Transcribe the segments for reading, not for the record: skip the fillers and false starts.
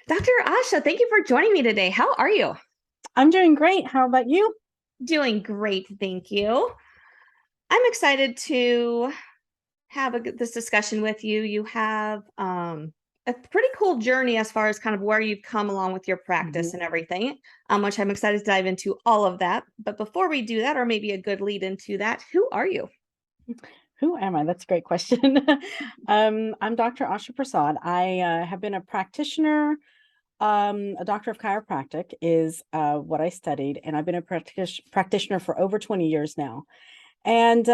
Dr. Asha, thank you for joining me today. How are you? I'm doing great. How about you? Doing great, thank you. I'm excited to have this discussion with you. You have a pretty cool journey as far as kind of where you've come along with your practice Mhm. and everything, which I'm excited to dive into all of that. But before we do that, or maybe a good lead into that, who are you? Who am I? That's a great question. I'm Dr. Asha Prasad. I have been a practitioner. A doctor of chiropractic is what I studied, and I've been a practitioner for over 20 years now. And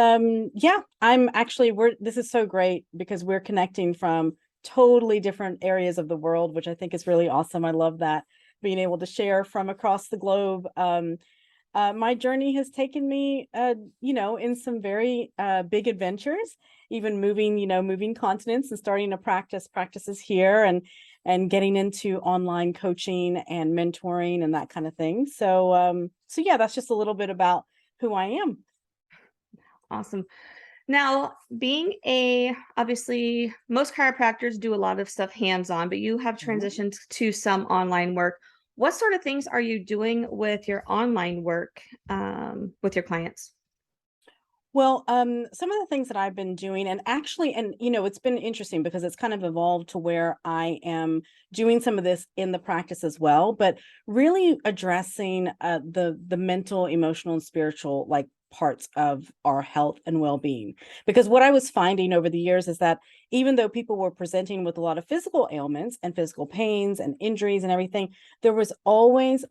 yeah, I'm actually, this is so great because we're connecting from totally different areas of the world, which I think is really awesome. I love that being able to share from across the globe. My journey has taken me, in some very big adventures, even moving continents and starting to practices here and getting into online coaching and mentoring and that kind of thing. So yeah, that's just a little bit about who I am. Awesome. Now, obviously, most chiropractors do a lot of stuff hands-on, but you have Mhm. transitioned to some online work. What sort of things are you doing with your online work with your clients? Well, some of the things that I've been doing, and actually, it's been interesting because it's kind of evolved to where I am doing some of this in the practice as well, but really addressing the mental, emotional, and spiritual like parts of our health and well-being. Because what I was finding over the years is that even though people were presenting with a lot of physical ailments and physical pains and injuries and everything, there was always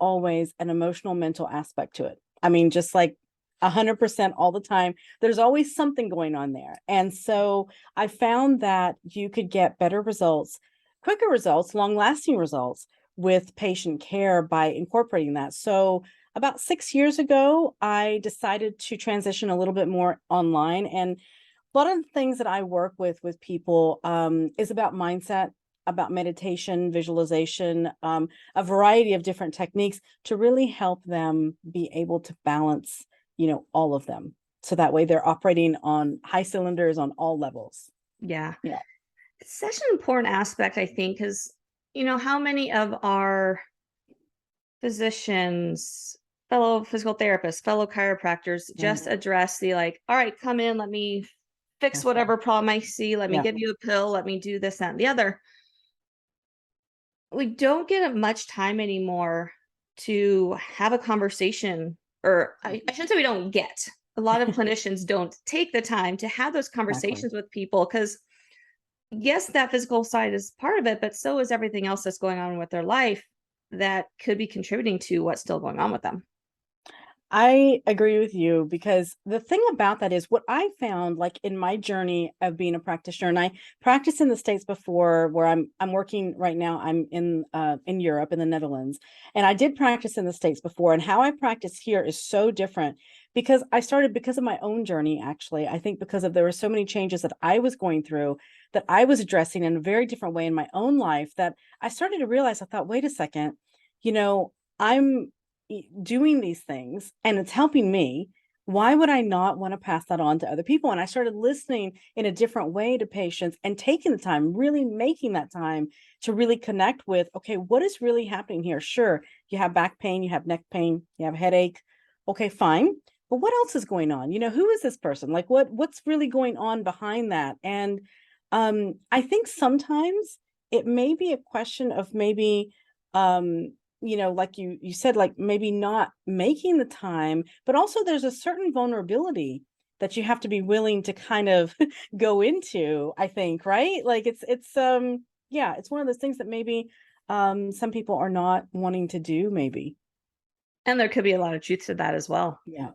an emotional, mental aspect to it. I mean, just like 100% all the time, there's always something going on there. And so I found that you could get better results, quicker results, long lasting results with patient care by incorporating that. So about 6 years ago, I decided to transition a little bit more online. And a lot of the things that I work with people is about mindset, about meditation, visualization, a variety of different techniques to really help them be able to balance, all of them. So that way they're operating on high cylinders on all levels. Yeah, Yeah. it's such an important aspect, I think, because how many of our physicians, fellow physical therapists, fellow chiropractors Yeah. just address the like, all right, come in, let me fix That's right. whatever problem I see, let me Yeah. give you a pill, let me do this, that, and the other. We don't get much time anymore to have a conversation, or I shouldn't say we don't get. A lot of clinicians don't take the time to have those Exactly. conversations with people because, yes, that physical side is part of it, but so is everything else that's going on with their life that could be contributing to what's still going on with them. I agree with you because the thing about that is what I found like in my journey of being a practitioner, and I practiced in the States before where I'm working right now. I'm in Europe in the Netherlands. And I did practice in the States before. And how I practice here is so different because I started because of my own journey, actually. I think because of there were so many changes that I was going through that I was addressing in a very different way in my own life that I started to realize, I thought, wait a second, you know, I'm doing these things and it's helping me. Why would I not want to pass that on to other people? And I started listening in a different way to patients and taking the time, really making that time to really connect with, okay, what is really happening here? Sure, you have back pain, you have neck pain, you have headache. Okay, fine. But what else is going on? Who is this person? Like what's really going on behind that? And I think sometimes it may be a question of maybe like you said, like maybe not making the time, but also there's a certain vulnerability that you have to be willing to kind of go into, I think, right? Like it's yeah, it's one of those things that maybe some people are not wanting to do, maybe. And there could be a lot of truth to that as well. Yeah.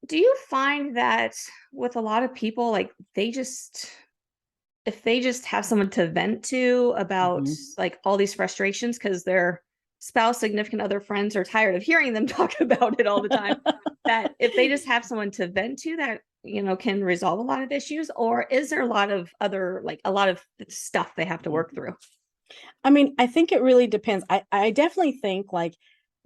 Do you find that with a lot of people, like if they just have someone to vent to about Hmm. like all these frustrations because their spouse, significant other, friends are tired of hearing them talk about it all the time, that if they just have someone to vent to, that can resolve a lot of issues? Or is there a lot of other, like a lot of stuff they have to work through? I mean, I think it really depends. I definitely think like,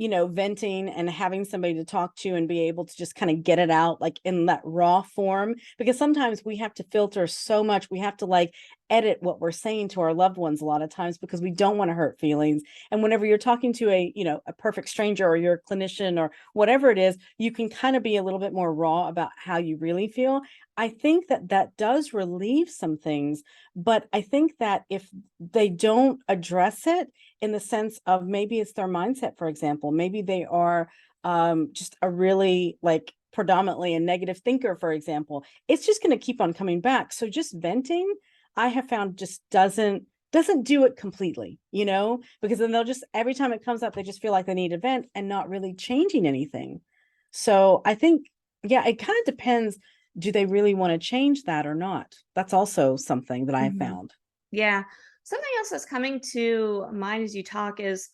venting and having somebody to talk to and be able to just kind of get it out like in that raw form, because sometimes we have to filter so much. We have to like edit what we're saying to our loved ones a lot of times because we don't want to hurt feelings. And whenever you're talking to a perfect stranger or your clinician or whatever it is, you can kind of be a little bit more raw about how you really feel. I think that that does relieve some things, but I think that if they don't address it in the sense of maybe it's their mindset, for example, maybe they are just a really like predominantly a negative thinker, for example, it's just going to keep on coming back. So just venting, I have found, just doesn't do it completely, because then they'll just, every time it comes up, they just feel like they need a vent and not really changing anything. So I think, yeah, it kind of depends. Do they really want to change that or not? That's also something that I have found. Yeah. Something else that's coming to mind as you talk is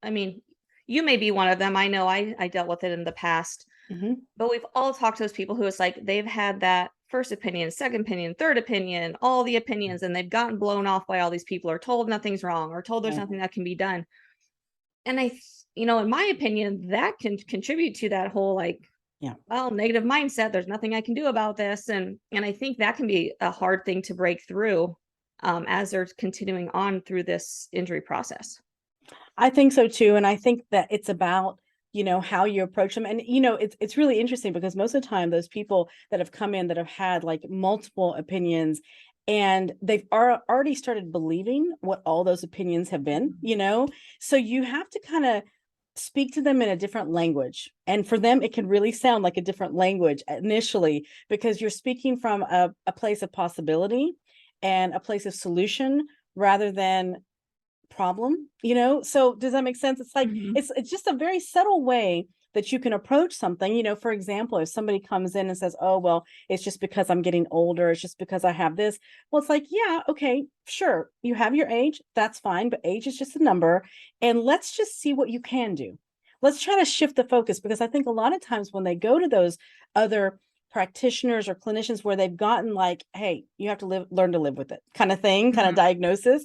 I mean, you may be one of them. I know I dealt with it in the past, Mhm. but we've all talked to those people who it's like they've had that first opinion, second opinion, third opinion, all the opinions, and they've gotten blown off by all these people or told nothing's wrong or told there's Right. nothing that can be done. And in my opinion, that can contribute to that whole like, Yeah. well, negative mindset. There's nothing I can do about this. And I think that can be a hard thing to break through as they're continuing on through this injury process. I think so too. And I think that it's about, how you approach them. And, it's really interesting because most of the time, those people that have come in that have had like multiple opinions and they've already started believing what all those opinions have been, so you have to kind of speak to them in a different language. And for them, it can really sound like a different language initially because you're speaking from a place of possibility and a place of solution rather than problem. So does that make sense? It's like Mhm. it's just a very subtle way that you can approach something. For example, if somebody comes in and says, oh well, it's just because I'm getting older, it's just because I have this. Well, it's like, yeah, okay, sure, you have your age, that's fine, but age is just a number, and let's just see what you can do. Let's try to shift the focus, because I think a lot of times when they go to those other practitioners or clinicians where they've gotten like, hey, you have to learn to live with it kind of thing, kind of Mhm. diagnosis,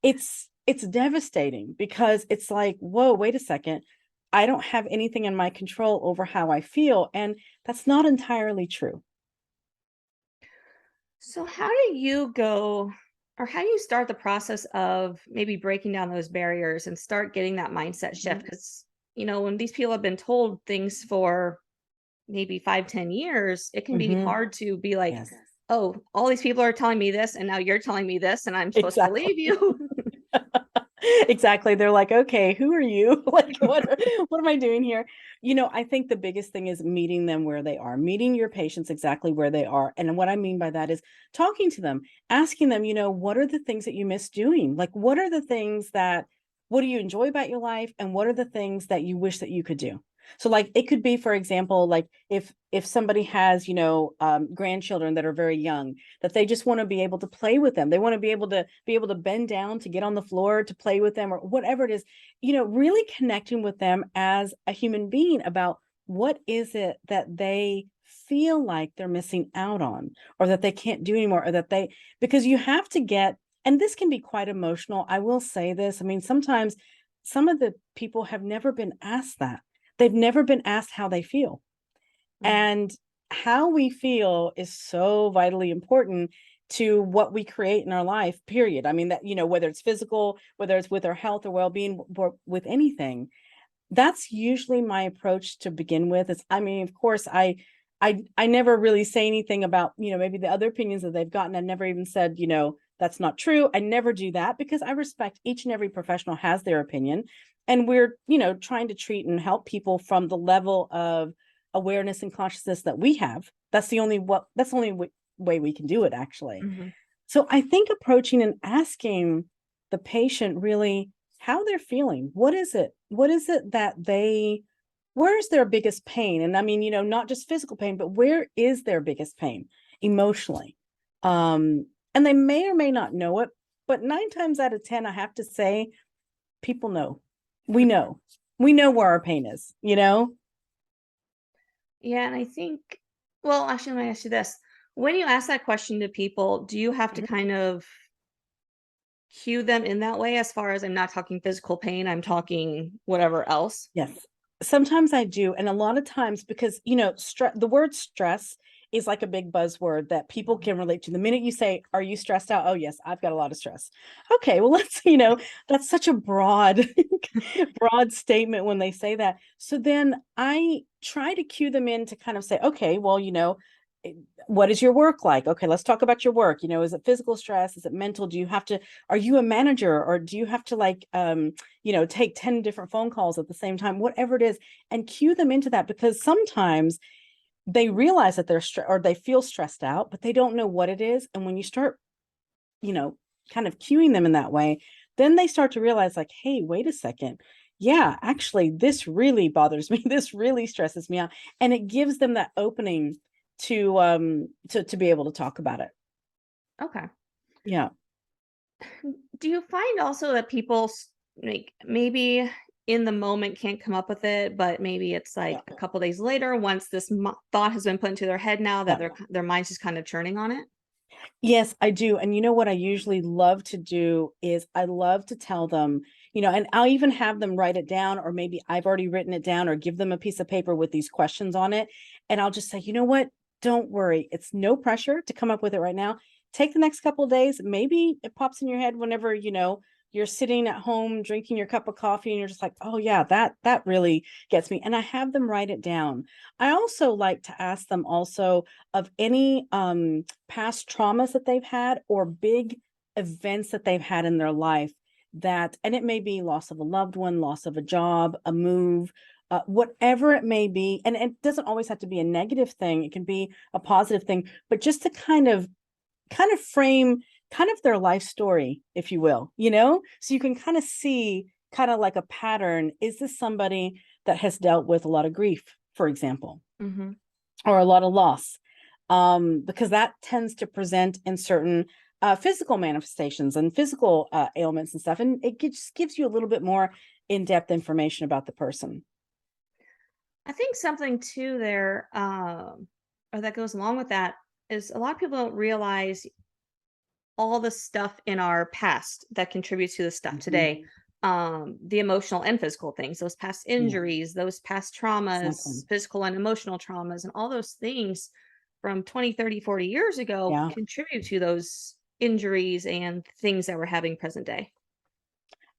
it's devastating because it's like, whoa, wait a second. I don't have anything in my control over how I feel. And that's not entirely true. So, how do you go, or how do you start the process of maybe breaking down those barriers and start getting that mindset shift? Mhm. Because, when these people have been told things for maybe 5, 10 years, it can be Mhm. hard to be like, Yes, oh, all these people are telling me this, and now you're telling me this, and I'm supposed to exactly. believe you. Exactly. They're like, okay, who are you? Like, what am I doing here? I think the biggest thing is meeting them where they are, meeting your patients exactly where they are. And what I mean by that is talking to them, asking them, what are the things that you miss doing? Like, what do you enjoy about your life? And what are the things that you wish that you could do? So like it could be, for example, like if somebody has, grandchildren that are very young, that they just want to be able to play with them. They want to be able to bend down to get on the floor to play with them or whatever it is, really connecting with them as a human being about what is it that they feel like they're missing out on or that they can't do anymore or because you have to get, and this can be quite emotional. I will say this. I mean, sometimes some of the people have never been asked that. They've never been asked how they feel. Mhm. And how we feel is so vitally important to what we create in our life, period. I mean, that, whether it's physical, whether it's with our health or well-being, or with anything, that's usually my approach to begin with. Is, I mean, of course, I never really say anything about, maybe the other opinions that they've gotten. I never even said, that's not true. I never do that because I respect each and every professional has their opinion. And we're, trying to treat and help people from the level of awareness and consciousness that we have. That's the only way we can do it, actually. Mhm. So I think approaching and asking the patient really how they're feeling. What is it? What is it that where's their biggest pain? And I mean, not just physical pain, but where is their biggest pain emotionally? And they may or may not know it, but 9 times out of 10, I have to say, people know. We know. We know where our pain is. Yeah, and I think, well, actually, let me ask you this. When you ask that question to people, do you have to Mhm. kind of cue them in that way as far as I'm not talking physical pain, I'm talking whatever else? Yes. Sometimes I do. And a lot of times because, the word stress is like a big buzzword that people can relate to. The minute you say, "Are you stressed out?" Oh, yes, I've got a lot of stress. Okay, well, that's such a broad, broad statement when they say that. So then I try to cue them in to kind of say, okay, well, eh, what is your work like? Okay, let's talk about your work. Is it physical stress? Is it mental? Are you a manager, or do you have to take 10 different phone calls at the same time, whatever it is, and cue them into that, because sometimes they realize that or they feel stressed out, but they don't know what it is. And when you start, you know, kind of cueing them in that way, then they start to realize, like, hey, wait a second. Yeah, actually, this really bothers me. This really stresses me out. And it gives them that opening to be able to talk about it. Okay. Yeah. Do you find also that people like maybe in the moment can't come up with it, but maybe it's Yeah. like a couple days later, once this thought has been put into their head, now that Yeah. their mind's just kind of churning on it? Yes, I do. And you know what I usually love to do is I love to tell them, and I'll even have them write it down, or maybe I've already written it down, or give them a piece of paper with these questions on it. And I'll just say, you know what? Don't worry. It's no pressure to come up with it right now. Take the next couple of days. Maybe it pops in your head whenever, you're sitting at home drinking your cup of coffee and you're just like, oh yeah, that really gets me. And I have them write it down. I also like to ask them also of any past traumas that they've had, or big events that they've had in their life, and it may be loss of a loved one, loss of a job, a move, whatever it may be. And it doesn't always have to be a negative thing. It can be a positive thing, but just to kind of frame kind of their life story, if you will, so you can kind of see kind of like a pattern. Is this somebody that has dealt with a lot of grief, for example, Hmm. or a lot of loss? Because that tends to present in certain physical manifestations and physical ailments and stuff. And it just gives you a little bit more in-depth information about the person. I think something too there, or that goes along with that, is a lot of people don't realize all the stuff in our past that contributes to the stuff Mhm. today. The emotional and physical things, those past Yeah, injuries, those past traumas, exactly. physical and emotional traumas, and all those things from 20, 30, 40 years ago Yeah, contribute to those injuries and things that we're having present day.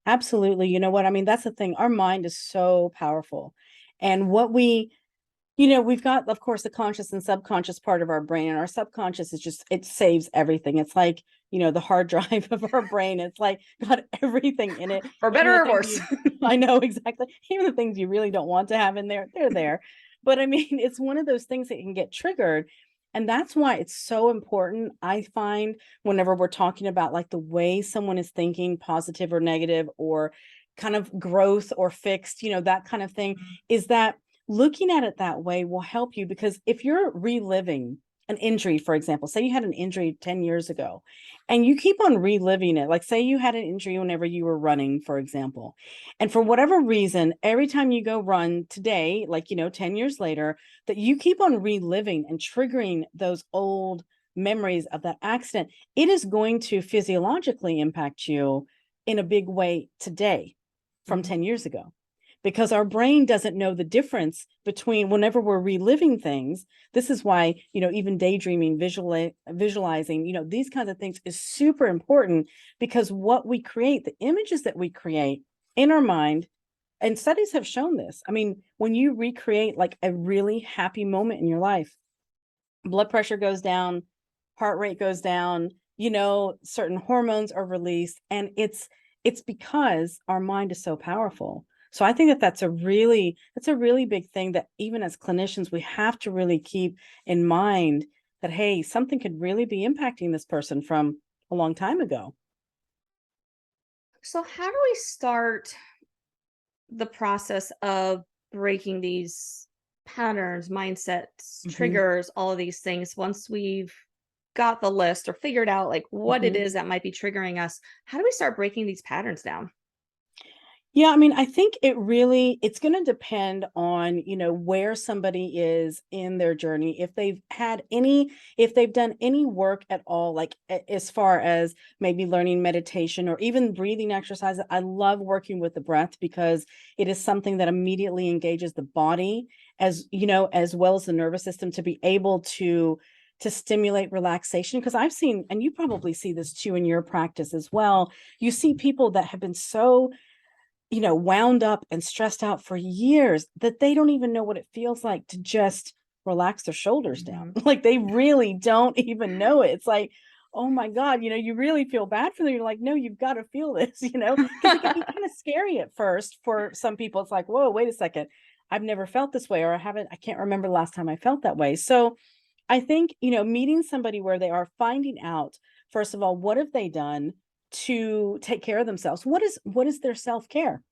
absolutely. You know what? I mean, that's the thing. Our mind is so powerful. And we've got, of course, the conscious and subconscious part of our brain, and our subconscious it saves everything. It's like, the hard drive of our brain. It's like got everything in it. For Even better the or things worse. I know exactly. Even the things you really don't want to have in there, they're there. But I mean, it's one of those things that can get triggered. And that's why it's so important, I find, whenever we're talking about like the way someone is thinking, positive or negative, or kind of growth or fixed, that kind of thing, is that looking at it that way will help you. Because if you're reliving an injury, for example, say you had an injury 10 years ago and you keep on reliving it, like say you had an injury whenever you were running, for example, and for whatever reason, every time you go run today, like, 10 years later, that you keep on reliving and triggering those old memories of that accident, it is going to physiologically impact you in a big way today from Mhm. 10 years ago, because our brain doesn't know the difference between whenever we're reliving things. This is why, even daydreaming, visualizing, these kinds of things is super important, because what we create, the images that we create in our mind, and studies have shown this. I mean, when you recreate like a really happy moment in your life, blood pressure goes down, heart rate goes down, certain hormones are released, and it's because our mind is so powerful. So I think that that's a really big thing that even as clinicians we have to really keep in mind, that hey, something could really be impacting this person from a long time ago. So, how do we start the process of breaking these patterns, mindsets, Hmm. triggers, all of these things once we've got the list or figured out like what it Hmm. is that might be triggering us? How do we start breaking these patterns down? Yeah, I mean, I think it's going to depend on, where somebody is in their journey. If they've done any work at all, like as far as maybe learning meditation or even breathing exercises. I love working with the breath because it is something that immediately engages the body as well as the nervous system to be able to stimulate relaxation. Because I've seen, and you probably see this too in your practice as well, you see people that have been so wound up and stressed out for years that they don't even know what it feels like to just relax their shoulders down. Mhm. Like they really don't even know it. It's like, oh my God, you really feel bad for them. You're like, no, you've got to feel this, because it can be kind of scary at first for some people. It's like, whoa, wait a second. I've never felt this way, or I can't remember the last time I felt that way. So I think, meeting somebody where they are, finding out, first of all, what have they done to take care of themselves? What is their self-care?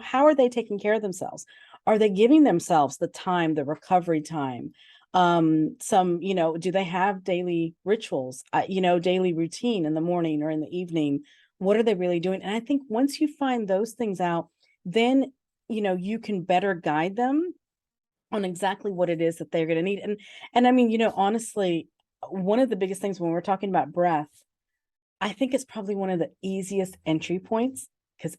How are they taking care of themselves? Are they giving themselves the time, the recovery time? Do they have daily rituals, daily routine in the morning or in the evening? What are they really doing? And I think once you find those things out, then, you can better guide them on exactly what it is that they're going to need. And I mean, honestly, one of the biggest things when we're talking about breath, I think it's probably one of the easiest entry points because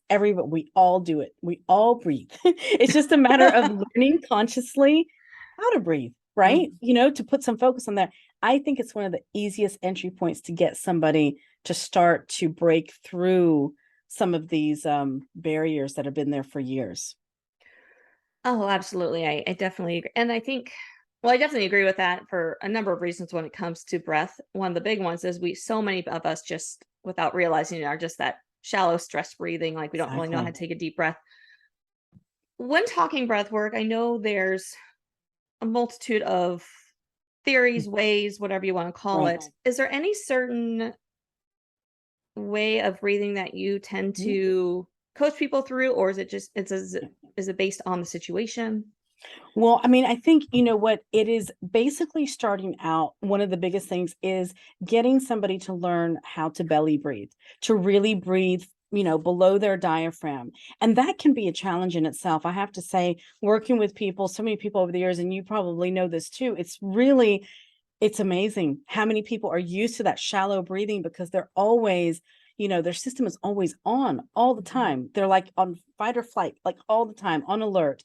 we all do it. We all breathe. It's just a matter of learning consciously how to breathe, right? Mhm. To put some focus on that. I think it's one of the easiest entry points to get somebody to start to break through some of these barriers that have been there for years. Oh, absolutely. I definitely agree. And I think, well, I definitely agree with that for a number of reasons when it comes to breath. One of the big ones is so many of us just without realizing it are just that shallow stress breathing. Like we don't really know how to Exactly. take a deep breath. When talking breath work, I know there's a multitude of theories, ways, whatever you want to call Right. it. Is there any certain way of breathing that you tend Mhm. to coach people through, or is it just is it based on the situation? Well, I mean, I think, what it is basically starting out, one of the biggest things is getting somebody to learn how to belly breathe, to really breathe, below their diaphragm. And that can be a challenge in itself. I have to say, working with people, so many people over the years, and you probably know this too, it's amazing how many people are used to that shallow breathing because they're always, their system is always on all the Mhm. time. They're like on fight or flight, like all the time on alert.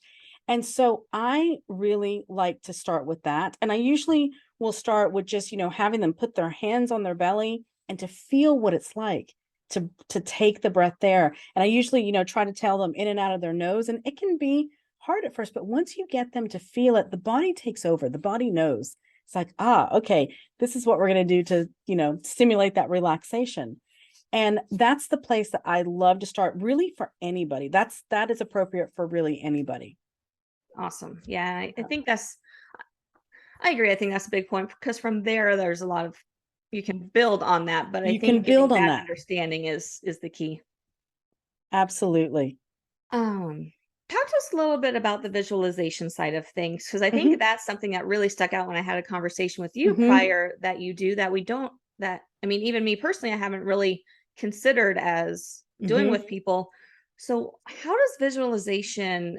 And so I really like to start with that. And I usually will start with just, having them put their hands on their belly and to feel what it's like to take the breath there. And I usually, try to tell them in and out of their nose. And it can be hard at first, but once you get them to feel it, the body takes over. The body knows. It's like, okay, this is what we're going to do to, stimulate that relaxation. And that's the place that I love to start really for anybody. That is appropriate for really anybody. Awesome. Yeah, I think I agree. I think that's a big point because from there, there's a lot of you can build on that, but I You can think getting build on that that. understanding is the key. Absolutely. Um, Talk to us a little bit about the visualization side of things because I think Hmm. that's something that really stuck out when I had a conversation with you Hmm. prior that you do that we don't that I mean, even me personally, I haven't really considered as doing Hmm. with people. So, how does visualization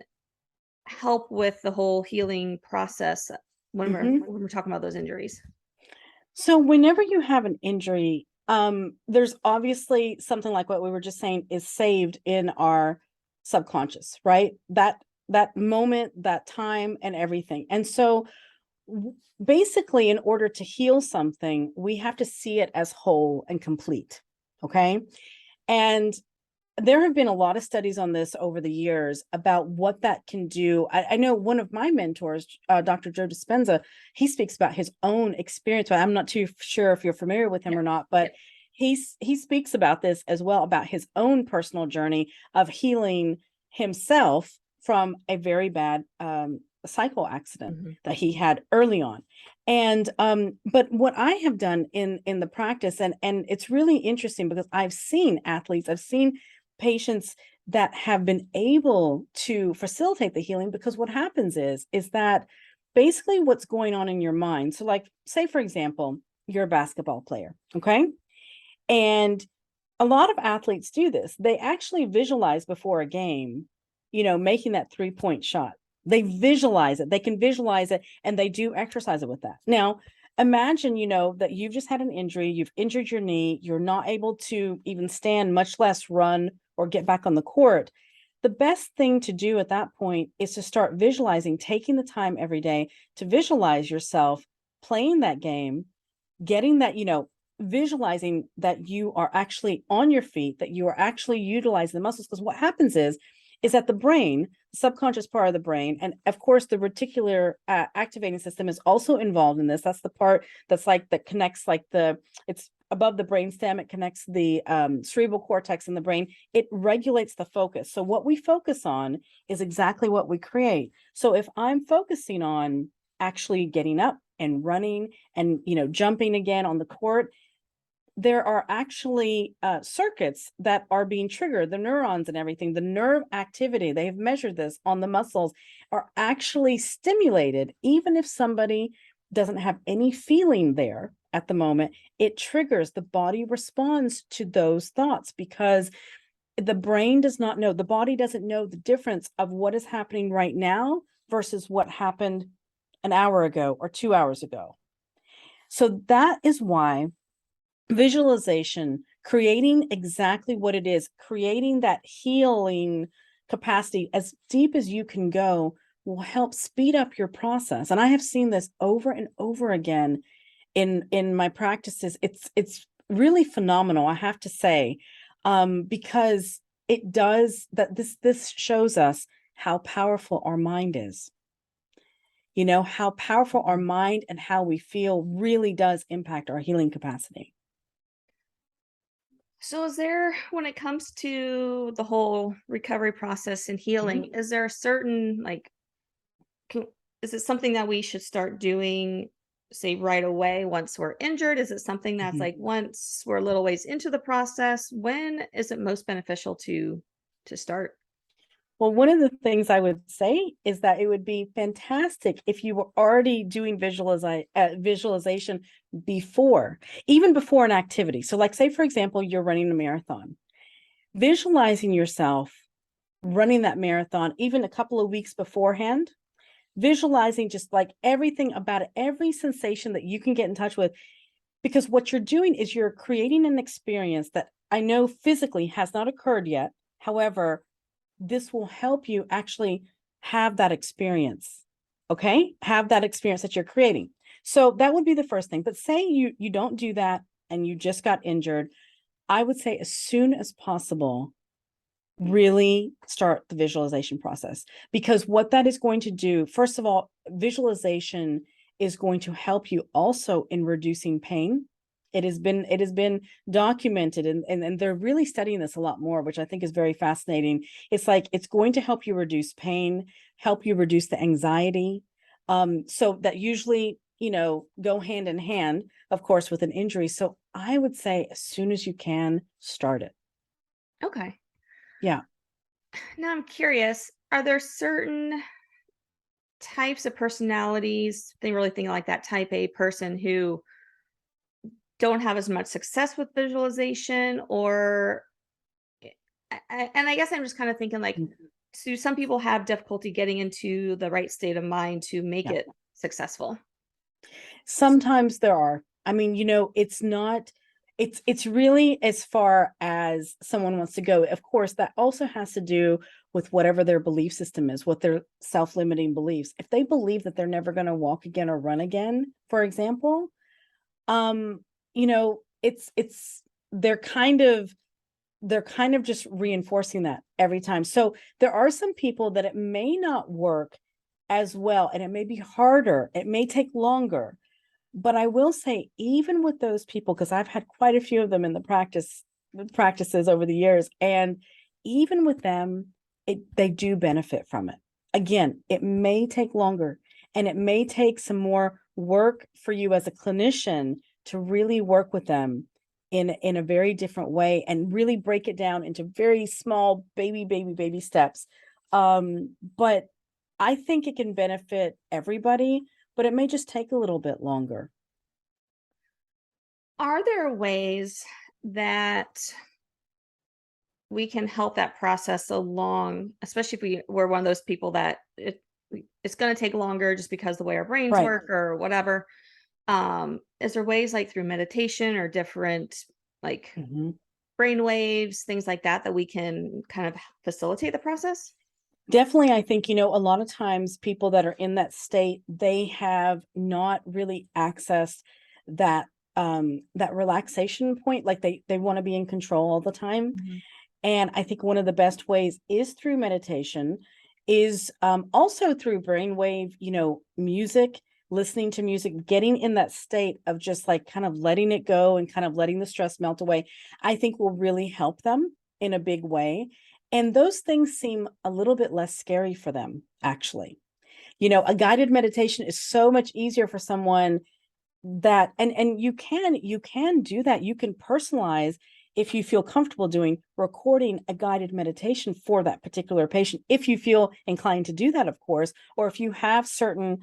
help with the whole healing process Hmm. when we're talking about those injuries? So whenever you have an injury, there's obviously something like what we were just saying is saved in our subconscious, right? That moment, that time, and everything. And so basically, in order to heal something, we have to see it as whole and complete. Okay. And there have been a lot of studies on this over the years about what that can do. I know one of my mentors, Dr. Joe Dispenza, he speaks about his own experience. But I'm not too sure if you're familiar with him Yeah. or not, but Yep. he speaks about this as well, about his own personal journey of healing himself from a very bad cycle accident Mhm. that he had early on. And but what I have done in the practice, and it's really interesting because I've seen athletes, I've seen patients that have been able to facilitate the healing, because what happens is that basically what's going on in your mind, so like say for example you're a basketball player, okay, and A lot of athletes do this. They actually visualize before a game, making that 3-point shot. They visualize it. They can visualize it, and they do exercise it with that. Now, imagine, that you've just had an injury, you've injured your knee, you're not able to even stand, much less run or get back on the court. The best thing to do at that point is to start visualizing, taking the time every day to visualize yourself playing that game, getting that, visualizing that you are actually on your feet, that you are actually utilizing the muscles. Because what happens is that the brain, the subconscious part of the brain, and of course the reticular activating system is also involved in this. That's the part that connects, it's above the brainstem. It connects the cerebral cortex in the brain. It regulates the focus. So what we focus on is exactly what we create. So if I'm focusing on actually getting up and running and jumping again on the court, there are actually circuits that are being triggered, the neurons and everything, the nerve activity, they have measured this on the muscles, are actually stimulated. Even if somebody doesn't have any feeling there at the moment, it triggers, the body responds to those thoughts, because the brain does not know, the body doesn't know the difference of what is happening right now versus what happened an hour ago or 2 hours ago. So that is why visualization, creating exactly what it is, creating that healing capacity as deep as you can go, will help speed up your process. And I have seen this over and over again in my practices. It's really phenomenal, I have to say, because it does that. This shows us how powerful our mind is. How powerful our mind and how we feel really does impact our healing capacity. So is there, when it comes to the whole recovery process and healing, Mhm. is there a certain can, is it something that we should start doing, say, right away once we're injured? Is it something that's Mhm. like once we're a little ways into the process? When is it most beneficial to start? Well, one of the things I would say is that it would be fantastic if you were already doing visualization before, even before an activity. So, like, say, for example, you're running a marathon, visualizing yourself running that marathon, even a couple of weeks beforehand, visualizing just like everything about it, every sensation that you can get in touch with. Because what you're doing is you're creating an experience that I know physically has not occurred yet. However, this will help you actually have that experience. Okay? Have that experience that you're creating. So that would be the first thing. But say you don't do that and you just got injured, I would say as soon as possible, really start the visualization process, because what that is going to do, first of all, visualization is going to help you also in reducing pain. It has been documented, and they're really studying this a lot more, which I think is very fascinating. It's like it's going to help you reduce pain, help you reduce the anxiety. So that usually, go hand in hand, of course, with an injury. So I would say as soon as you can, start it. Okay. Yeah. Now I'm curious, are there certain types of personalities, they really think like that type A person who don't have as much success with visualization, or and I guess I'm just kind of thinking like, do some people have difficulty getting into the right state of mind to make Yeah. it successful? Sometimes there are. I mean, it's not, it's really as far as someone wants to go. Of course, that also has to do with whatever their belief system is, what their self-limiting beliefs. If they believe that they're never going to walk again or run again, for example, it's they're kind of just reinforcing that every time. So there are some people that it may not work as well, and it may be harder, it may take longer. But I will say, even with those people, because I've had quite a few of them in the practices over the years, and even with them, they do benefit from it. Again, it may take longer, and it may take some more work for you as a clinician to really work with them in a very different way, and really break it down into very small baby steps. But I think it can benefit everybody, but it may just take a little bit longer. Are there ways that we can help that process along, especially if we're one of those people that it's going to take longer just because the way our brains Right. work or whatever. Is there ways like through meditation or different like Mhm. brain waves, things like that, that we can kind of facilitate the process? Definitely, I think, a lot of times people that are in that state, they have not really accessed that relaxation point. Like they want to be in control all the time. Mhm. And I think one of the best ways is through meditation, is also through brainwave, music, listening to music, getting in that state of just like kind of letting it go and kind of letting the stress melt away, I think will really help them in a big way. And those things seem a little bit less scary for them, actually. A guided meditation is so much easier for someone that, and you can do that. You can personalize, if you feel comfortable doing, recording a guided meditation for that particular patient, if you feel inclined to do that, of course. Or if you have certain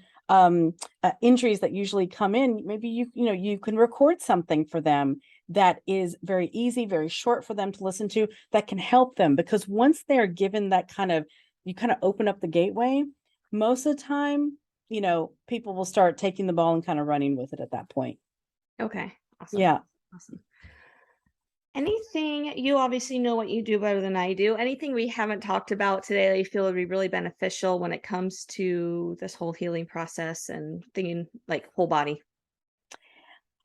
injuries that usually come in, maybe you can record something for them that is very easy, very short for them to listen to, that can help them. Because once they're given that kind of, you kind of open up the gateway, most of the time, people will start taking the ball and kind of running with it at that point. Okay. Awesome. Yeah. Awesome. Anything, you obviously know what you do better than I do. Anything we haven't talked about today that you feel would be really beneficial when it comes to this whole healing process and thinking like whole body?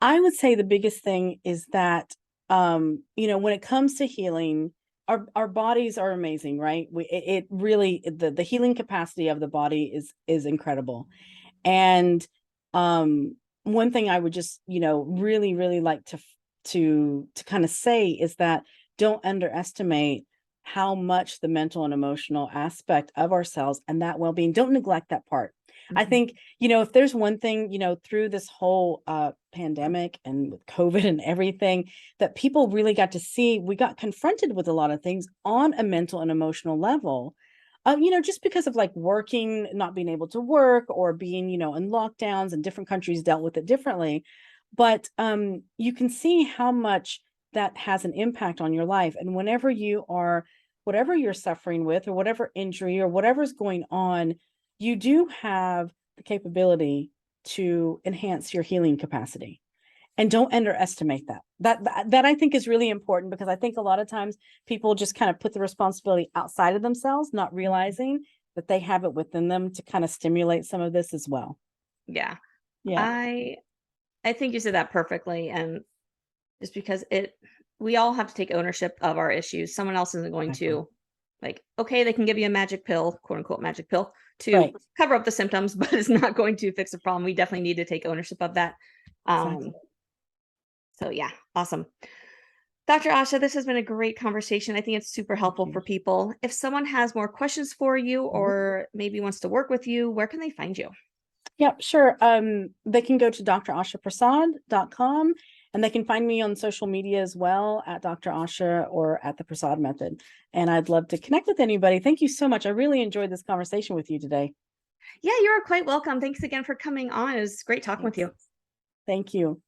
I would say the biggest thing is that, when it comes to healing, our bodies are amazing, right? It really, the healing capacity of the body is incredible. And one thing I would just, really, really like to kind of say is that don't underestimate how much the mental and emotional aspect of ourselves and that well-being, don't neglect that part. I Mhm. think, if there's one thing, through this whole pandemic and with COVID and everything, that people really got to see, we got confronted with a lot of things on a mental and emotional level. Just because of like working, not being able to work, or being, in lockdowns, and different countries dealt with it differently. But you can see how much that has an impact on your life. And whatever you're suffering with, or whatever injury, or whatever's going on, you do have the capability to enhance your healing capacity. And don't underestimate that. That I think is really important, because I think a lot of times people just kind of put the responsibility outside of themselves, not realizing that they have it within them to kind of stimulate some of this as well. Yeah. Yeah. I I think you said that perfectly. And just because we all have to take ownership of our issues. Someone else isn't going Exactly. to, like, okay, they can give you a magic pill, quote unquote magic pill, to Right. cover up the symptoms, but it's not going to fix the problem. We definitely need to take ownership of that. Um, Exactly. so yeah, awesome. Dr. Asha, this has been a great conversation. I think it's super Thank helpful you. for people. If someone has more questions for you Mhm. or maybe wants to work with you, where can they find you? Yep, sure. They can go to drashaprasad.com, and they can find me on social media as well, at Dr. Asha or at the Prasad Method. And I'd love to connect with anybody. Thank you so much. I really enjoyed this conversation with you today. Yeah, you're quite welcome. Thanks again for coming on. It was great talking with Thanks. you. Thank you.